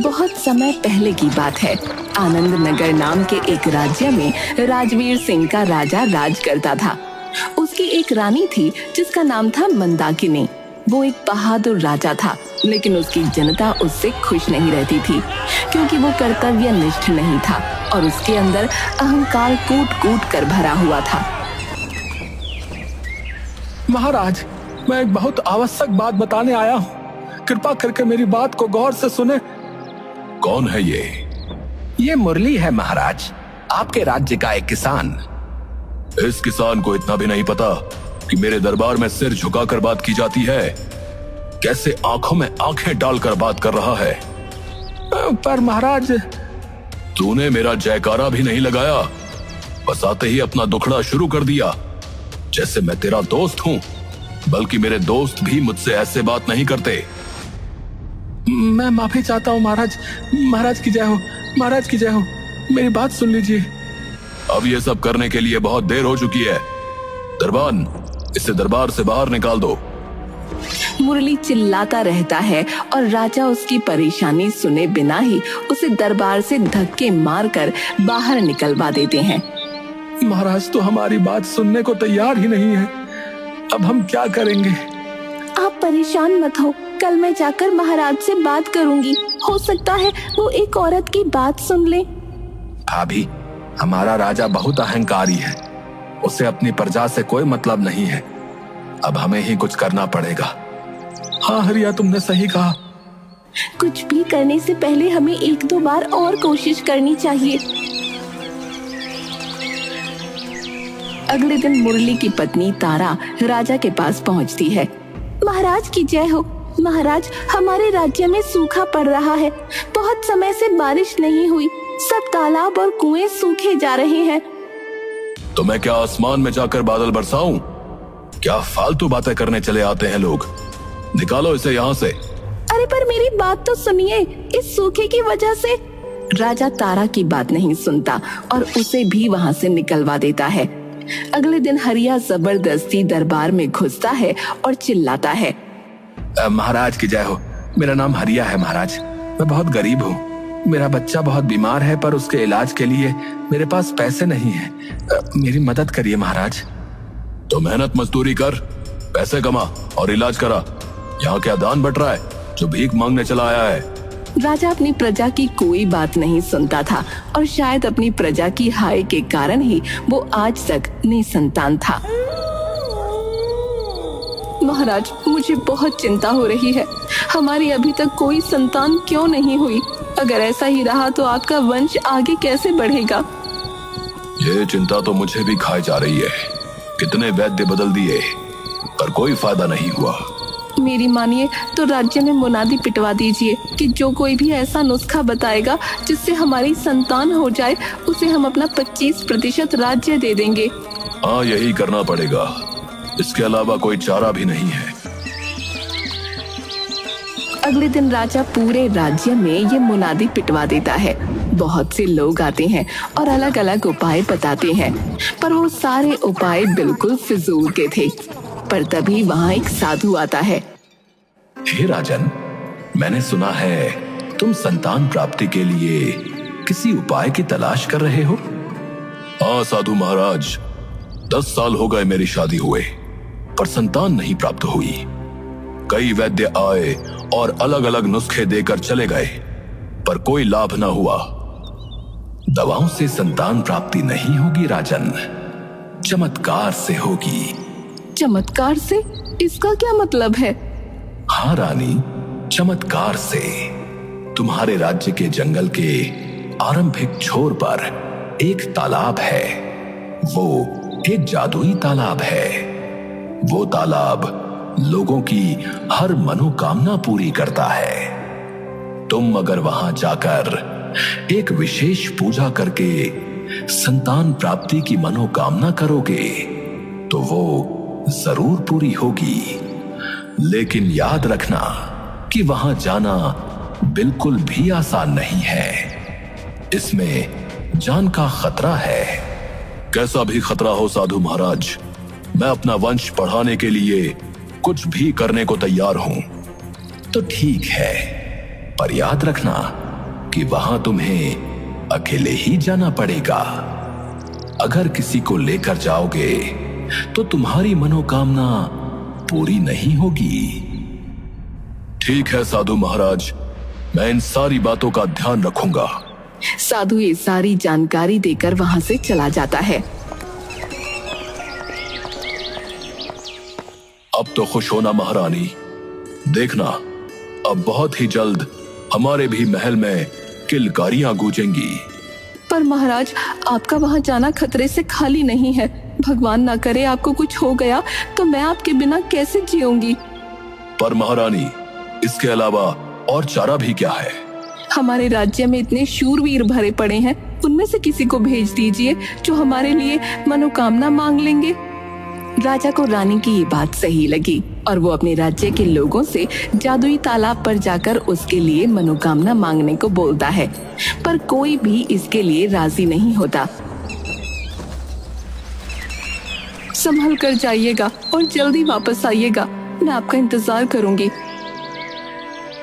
बहुत समय पहले की बात है। आनंद नगर नाम के एक राज्य में राजवीर सिंह का राजा राज करता था। उसकी एक रानी थी जिसका नाम था मंदाकिनी। वो एक बहादुर राजा था, लेकिन उसकी जनता उससे खुश नहीं रहती थी क्योंकि वो कर्तव्यनिष्ठ नहीं था और उसके अंदर अहंकार कूट कूट कर भरा हुआ था। महाराज, मैं एक बहुत आवश्यक बात बताने आया हूँ। कृपा करके मेरी बात को गौर से सुने। कौन है ये? ये मुरली है महाराज, आपके राज्य का एक किसान। इस किसान को इतना भी नहीं पता कि मेरे दरबार में सिर झुकाकर बात की जाती है। कैसे आंखों में आंखें डालकर बात कर रहा है। पर महाराज, तूने मेरा जयकारा भी नहीं लगाया, बस आते ही अपना दुखड़ा शुरू कर दिया। जैसे मैं तेरा दोस्त हूं, बल्कि मेरे दोस्त भी मुझसे ऐसे बात नहीं करते। मैं माफी चाहता हूँ महाराज। महाराज की जय हो, महाराज की जय हो। मेरी बात सुन लीजिए। अब ये सब करने के लिए बहुत देर हो चुकी है। दरबान, इसे दरबार से बाहर निकाल दो। मुरली चिल्लाता रहता है और राजा उसकी परेशानी सुने बिना ही उसे दरबार से धक्के मारकर बाहर निकलवा देते हैं। महाराज तो हमारी बात सुनने को तैयार ही नहीं है। अब हम क्या करेंगे? आप परेशान मत हो, कल मैं जाकर महाराज से बात करूंगी। हो सकता है वो एक औरत की बात सुन ले। भाभी, हमारा राजा बहुत अहंकारी है। उसे अपनी प्रजा से कोई मतलब नहीं है। अब हमें ही कुछ करना पड़ेगा। हाँ हरिया, तुमने सही कहा। कुछ भी करने से पहले हमें एक दो बार और कोशिश करनी चाहिए। अगले दिन मुरली की पत्नी तारा राजा के पास पहुंचती है। महाराज की जय हो। महाराज, हमारे राज्य में सूखा पड़ रहा है। बहुत समय से बारिश नहीं हुई। सब तालाब और कुएं सूखे जा रहे हैं। तो मैं क्या आसमान में जाकर बादल बरसाऊं? क्या फालतू बातें करने चले आते हैं लोग। निकालो इसे यहाँ से। अरे पर मेरी बात तो सुनिए। इस सूखे की वजह से राजा तारा की बात नहीं सुनता और उसे भी वहाँ से निकलवा देता है। अगले दिन हरिया जबरदस्ती दरबार में घुसता है और चिल्लाता है, महाराज की जय हो। मेरा नाम हरिया है महाराज। मैं बहुत गरीब हूँ। मेरा बच्चा बहुत बीमार है, पर उसके इलाज के लिए मेरे पास पैसे नहीं है। मेरी मदद करिए महाराज। तो मेहनत मजदूरी कर, पैसे कमा और इलाज करा। यहाँ क्या दान बट रहा है जो भीख मांगने चला आया है? राजा अपनी प्रजा की कोई बात नहीं सुनता था और शायद अपनी प्रजा की हाय के कारण ही वो आज तक निसंतान था। महाराज, मुझे बहुत चिंता हो रही है। हमारी अभी तक कोई संतान क्यों नहीं हुई? अगर ऐसा ही रहा तो आपका वंश आगे कैसे बढ़ेगा? ये चिंता तो मुझे भी खाई जा रही है। कितने वैद्य बदल दिए, पर कोई फायदा नहीं हुआ। मेरी मानिए तो राज्य में मुनादी पिटवा दीजिए कि जो कोई भी ऐसा नुस्खा बताएगा जिससे हमारी संतान हो जाए, उसे हम अपना 25% राज्य दे देंगे। हाँ, यही करना पड़ेगा। इसके अलावा कोई चारा भी नहीं है। अगले दिन राजा पूरे राज्य में ये मुनादी पिटवा देता है। बहुत से लोग आते हैं और अलग अलग उपाय बताते हैं, पर वो सारे उपाय बिल्कुल फिजूल के थे। पर तभी वहाँ एक साधु आता है। हे राजन, मैंने सुना है तुम संतान प्राप्ति के लिए किसी उपाय की तलाश कर रहे हो। हाँ साधु महाराज, 10 साल हो गए मेरी शादी हुए, पर संतान नहीं प्राप्त हुई। कई वैद्य आए और अलग अलग नुस्खे देकर चले गए, पर कोई लाभ न हुआ। दवाओं से संतान प्राप्ति नहीं होगी राजन, चमत्कार से होगी। चमत्कार से? इसका क्या मतलब है? हाँ रानी, चमत्कार से। तुम्हारे राज्य के जंगल के आरंभिक छोर पर एक तालाब है। वो एक जादुई तालाब है। वो तालाब लोगों की हर मनोकामना पूरी करता है। तुम अगर वहां जाकर एक विशेष पूजा करके संतान प्राप्ति की मनोकामना करोगे तो वो जरूर पूरी होगी। लेकिन याद रखना कि वहां जाना बिल्कुल भी आसान नहीं है। इसमें जान का खतरा है। कैसा भी खतरा हो साधु महाराज, मैं अपना वंश बढ़ाने के लिए कुछ भी करने को तैयार हूं। तो ठीक है, पर याद रखना कि वहां तुम्हें अकेले ही जाना पड़ेगा। अगर किसी को लेकर जाओगे तो तुम्हारी मनोकामना पूरी नहीं होगी। ठीक है साधु महाराज, मैं इन सारी बातों का ध्यान रखूंगा। साधु ये सारी जानकारी देकर वहां से चला जाता है। अब तो खुश होना महारानी, देखना अब बहुत ही जल्द हमारे भी महल में किलकारियां गूंजेंगी। पर महाराज, आपका वहां जाना खतरे से खाली नहीं है। भगवान ना करे आपको कुछ हो गया तो मैं आपके बिना कैसे जीऊंगी। पर महारानी, इसके अलावा और चारा भी क्या है? हमारे राज्य में इतने शूरवीर भरे पड़े हैं, उनमें से किसी को भेज दीजिए जो हमारे लिए मनोकामना मांग लेंगे। राजा को रानी की ये बात सही लगी और वो अपने राज्य के लोगों से जादुई तालाब पर जाकर उसके लिए मनोकामना मांगने को बोलता है, पर कोई भी इसके लिए राजी नहीं होता। संभल कर जाइएगा और जल्दी वापस आइएगा, मैं आपका इंतजार करूंगी।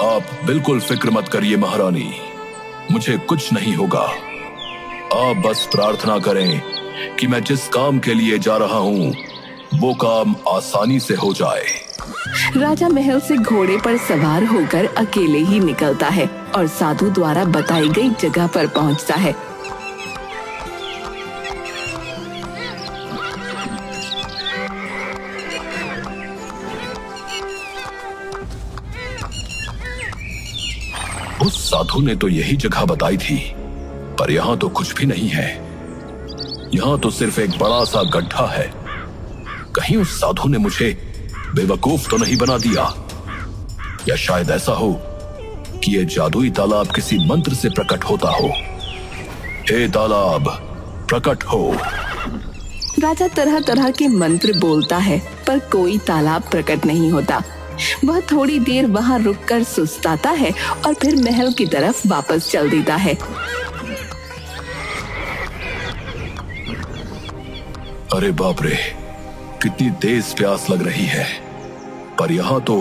आप बिल्कुल फिक्र मत करिए महारानी, मुझे कुछ नहीं होगा। आप बस प्रार्थना करें कि मैं जिस काम के लिए जा रहा हूँ वो काम आसानी से हो जाए। राजा महल से घोड़े पर सवार होकर अकेले ही निकलता है और साधु द्वारा बताई गई जगह पर पहुंचता है। उस साधु ने तो यही जगह बताई थी, पर यहाँ तो कुछ भी नहीं है। यहाँ तो सिर्फ एक बड़ा सा गड्ढा है। कहीं उस साधु ने मुझे बेवकूफ तो नहीं बना दिया, या शायद ऐसा हो कि ये जादुई तालाब किसी मंत्र से प्रकट होता हो। हे तालाब, प्रकट हो। राजा तरह तरह के मंत्र बोलता है, पर कोई तालाब प्रकट नहीं होता। वह थोड़ी देर वहां रुककर सुस्ताता है और फिर महल की तरफ वापस चल देता है। अरे बाप रे, कितनी तेज प्यास लग रही है, पर यहाँ तो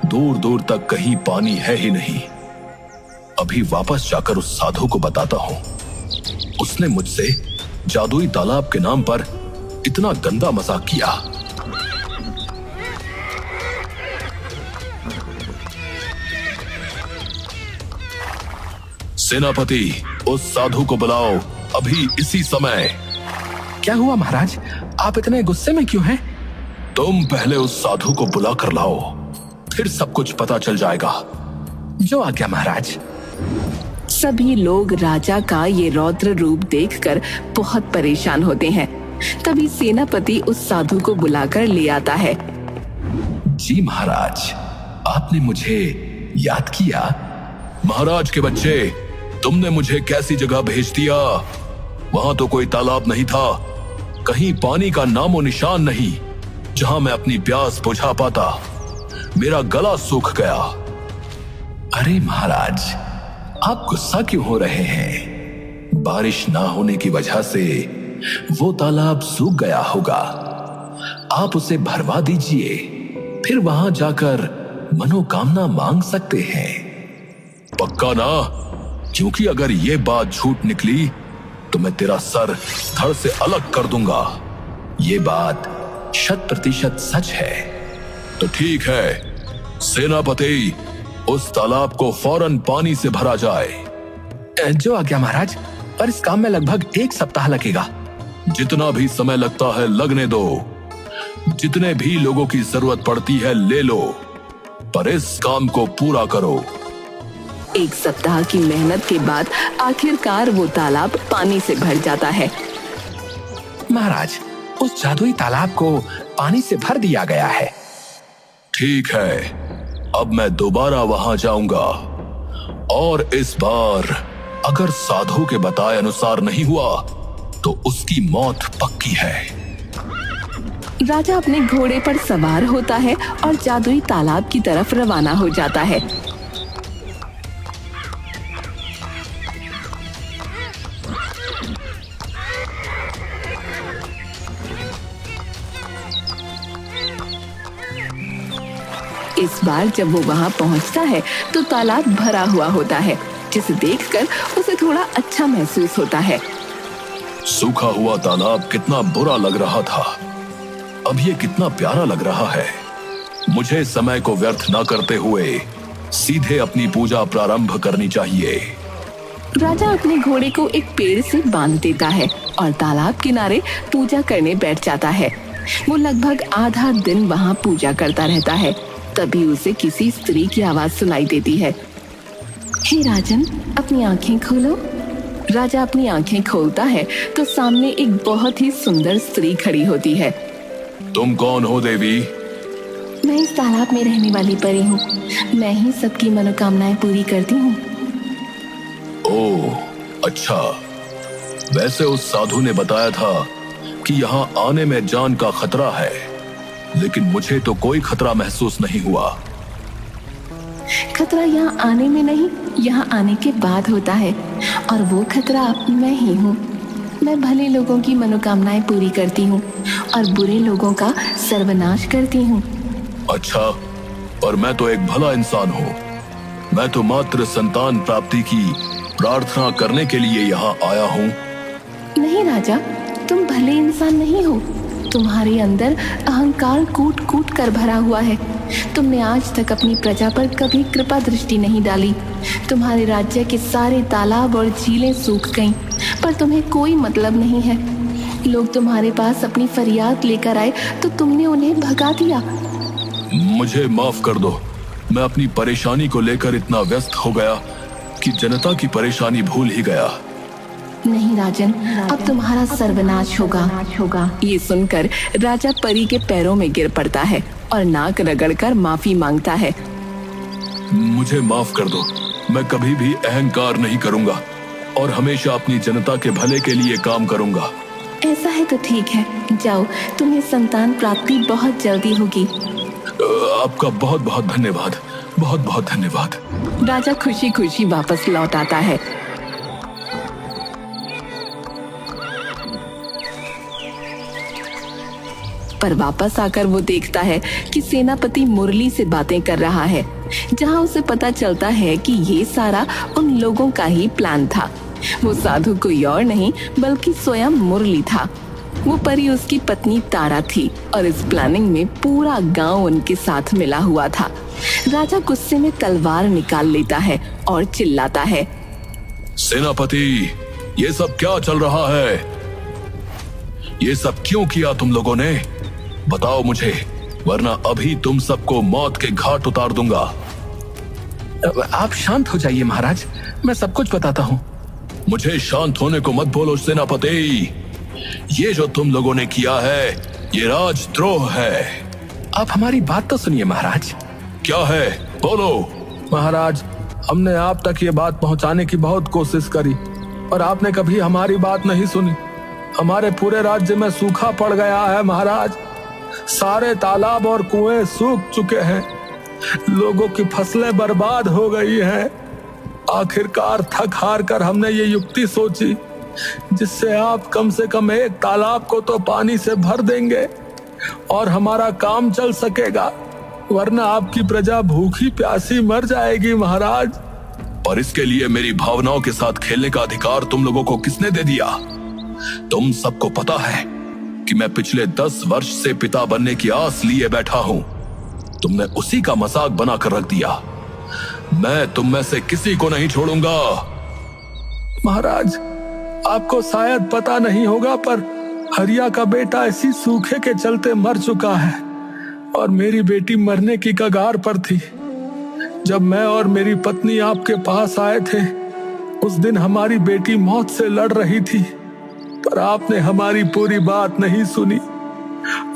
दूर दूर तक कहीं पानी है ही नहीं। अभी वापस जाकर उस साधु को बताता हूँ। उसने मुझसे जादुई तालाब के नाम पर इतना गंदा मजाक किया। सेनापति, उस साधु को बुलाओ अभी इसी समय। क्या हुआ महाराज, आप इतने गुस्से में क्यों हैं? तुम पहले उस साधु को बुला कर लाओ, फिर सब कुछ पता चल जाएगा। जो आज्ञा महाराज। सभी लोग राजा का ये रौद्र रूप देखकर बहुत परेशान होते हैं। तभी सेनापति उस साधु को बुलाकर ले आता है। जी महाराज, आपने मुझे याद किया? महाराज के बच्चे, तुमने मुझे कैसी जगह भेज दिया? वहां तो कोई तालाब नहीं था, कहीं पानी का नामो निशान नहीं जहां मैं अपनी प्यास बुझा पाता। मेरा गला सूख गया। अरे महाराज, आप गुस्सा क्यों हो रहे हैं? बारिश ना होने की वजह से वो तालाब सूख गया होगा। आप उसे भरवा दीजिए, फिर वहां जाकर मनोकामना मांग सकते हैं। पक्का ना? क्योंकि अगर ये बात झूठ निकली तो मैं तेरा सर धड़ से अलग कर दूंगा। ये बात 100% सच है। तो ठीक है सेनापति, उस तालाब को फौरन पानी से भरा जाए। जो आज्ञा महाराज, पर इस काम में लगभग 1 सप्ताह लगेगा। जितना भी समय लगता है लगने दो। जितने भी लोगों की जरूरत पड़ती है ले लो, पर इस काम को पूरा करो। 1 सप्ताह की मेहनत के बाद आखिरकार वो तालाब पानी से भर जाता है। महाराज, उस जादुई तालाब को पानी से भर दिया गया है। ठीक है, अब मैं दोबारा वहां जाऊंगा और इस बार अगर साधु के बताए अनुसार नहीं हुआ तो उसकी मौत पक्की है। राजा अपने घोड़े पर सवार होता है और जादुई तालाब की तरफ रवाना हो जाता है। इस बार जब वो वहां पहुंचता है तो तालाब भरा हुआ होता है। जिसे देखकर उसे थोड़ा अच्छा महसूस होता है। सूखा हुआ तालाब कितना बुरा लग रहा था, अब ये कितना प्यारा लग रहा है। मुझे समय को व्यर्थ न करते हुए सीधे अपनी पूजा प्रारंभ करनी चाहिए। राजा अपने घोड़े को एक पेड़ से बांध देता है और तालाब किनारे पूजा करने बैठ जाता है। वो लगभग आधा दिन वहाँ पूजा करता रहता है। तभी उसे किसी स्त्री की आवाज सुनाई देती है। हे राजन, अपनी आंखें खोलो। राजा अपनी आंखें खोलता है तो सामने एक बहुत ही सुंदर स्त्री खड़ी होती है। तुम कौन हो देवी? मैं इस तालाब में रहने वाली परी हूँ। मैं ही सबकी मनोकामनाएं पूरी करती हूँ। ओह, अच्छा। वैसे उस साधु ने बताया था कि यहाँ आने में जान का खतरा है, लेकिन मुझे तो कोई खतरा महसूस नहीं हुआ। खतरा यहाँ आने में नहीं, यहाँ आने के बाद होता है, और वो खतरा मैं ही हूँ। मैं भले लोगों की मनोकामनाएं पूरी करती हूँ और बुरे लोगों का सर्वनाश करती हूँ। अच्छा, पर मैं तो एक भला इंसान हूँ। मैं तो मात्र संतान प्राप्ति की प्रार्थना करने के लिए यहाँ आया हूँ। नहीं राजा, तुम भले इंसान नहीं हो। तुम्हारे अंदर अहंकार कूट कूट कर भरा हुआ है। तुमने आज तक अपनी प्रजा पर कभी कृपा दृष्टि नहीं डाली। तुम्हारे राज्य के सारे तालाब और झीलें सूख गईं, पर तुम्हें कोई मतलब नहीं है। लोग तुम्हारे पास अपनी फरियाद लेकर आए तो तुमने उन्हें भगा दिया। मुझे माफ कर दो। मैं अपनी परेशानी को लेकर इतना व्यस्त हो गया कि जनता की परेशानी भूल ही गया। नहीं राजन, अब तुम्हारा सर्वनाश होगा। ये सुनकर राजा परी के पैरों में गिर पड़ता है और नाक रगड़कर माफी मांगता है। मुझे माफ कर दो। मैं कभी भी अहंकार नहीं करूंगा और हमेशा अपनी जनता के भले के लिए काम करूंगा। ऐसा है तो ठीक है, जाओ, तुम्हें संतान प्राप्ति बहुत जल्दी होगी। आपका बहुत बहुत धन्यवाद, बहुत बहुत धन्यवाद। राजा खुशी खुशी वापस लौट आता है। पर वापस आकर वो देखता है कि सेनापति मुरली से बातें कर रहा है, जहां उसे पता चलता है कि ये सारा उन लोगों का ही प्लान था। वो साधु कोई और नहीं बल्कि स्वयं मुरली था। वो परी उसकी पत्नी तारा थी और इस प्लानिंग में पूरा गांव उनके साथ मिला हुआ था। राजा गुस्से में तलवार निकाल लेता है और चिल्लाता है, सेनापति, ये सब क्या चल रहा है? ये सब क्यों किया तुम लोगों ने? बताओ मुझे, वरना अभी तुम सबको मौत के घाट उतार दूंगा। आप शांत हो जाइए महाराज, मैं सब कुछ बताता हूँ। मुझे शांत होने को मत बोलो सेनापति। ये जो तुम लोगों ने किया है, ये राजद्रोह है। आप हमारी बात तो सुनिए महाराज। क्या है, बोलो। महाराज, हमने आप तक ये बात पहुंचाने की बहुत कोशिश करी और आपने कभी हमारी बात नहीं सुनी। हमारे पूरे राज्य में सूखा पड़ गया है महाराज। सारे तालाब और कुएं सूख चुके हैं। लोगों की फसलें बर्बाद हो गई हैं। आखिरकार थक हार कर हमने ये युक्ति सोची जिससे आप कम से कम एक तालाब को तो पानी से भर देंगे और हमारा काम चल सकेगा, वरना आपकी प्रजा भूखी प्यासी मर जाएगी महाराज। और इसके लिए मेरी भावनाओं के साथ खेलने का अधिकार तुम लोगों को किसने दे दिया? तुम सबको पता है कि मैं पिछले 10 वर्ष से पिता बनने की आस लिए बैठा हूं। तुमने उसी का मजाक बनाकर रख दिया। मैं तुम में से किसी को नहीं छोड़ूंगा। महाराज, आपको शायद पता नहीं होगा, पर हरिया का बेटा इसी सूखे के चलते मर चुका है और मेरी बेटी मरने की कगार पर थी। जब मैं और मेरी पत्नी आपके पास आए थे, उस दिन हमारी बेटी मौत से लड़ रही थी, पर आपने हमारी पूरी बात नहीं सुनी।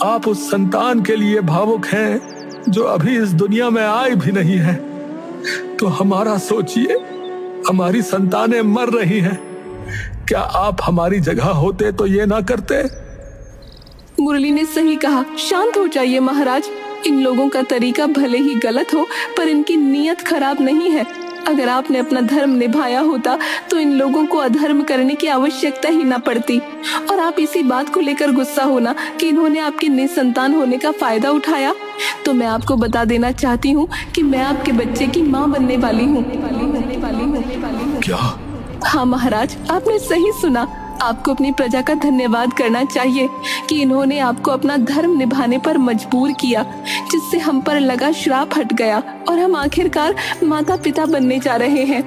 आप उस संतान के लिए भावुक हैं जो अभी इस दुनिया में आई भी नहीं है। तो हमारा सोचिए, हमारी संतानें मर रही हैं। क्या आप हमारी जगह होते तो ये ना करते? मुरली ने सही कहा। शांत हो जाइए महाराज। इन लोगों का तरीका भले ही गलत हो, पर इनकी नीयत खराब नहीं है। अगर आपने अपना धर्म निभाया होता तो इन लोगों को अधर्म करने की आवश्यकता ही ना पड़ती। और आप इसी बात को लेकर गुस्सा होना कि इन्होंने आपके निसंतान होने का फायदा उठाया, तो मैं आपको बता देना चाहती हूँ कि मैं आपके बच्चे की माँ बनने वाली हूँ। क्या? हाँ महाराज, आपने सही सुना। आपको अपनी प्रजा का धन्यवाद करना चाहिए कि इन्होंने आपको अपना धर्म निभाने पर मजबूर किया, जिससे हम पर लगा श्राप हट गया और हम आखिरकार माता पिता बनने जा रहे हैं।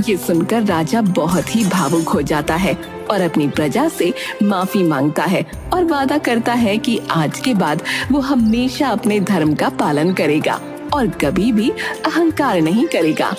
ये सुनकर राजा बहुत ही भावुक हो जाता है और अपनी प्रजा से माफी मांगता है और वादा करता है कि आज के बाद वो हमेशा अपने धर्म का पालन करेगा और कभी भी अहंकार नहीं करेगा।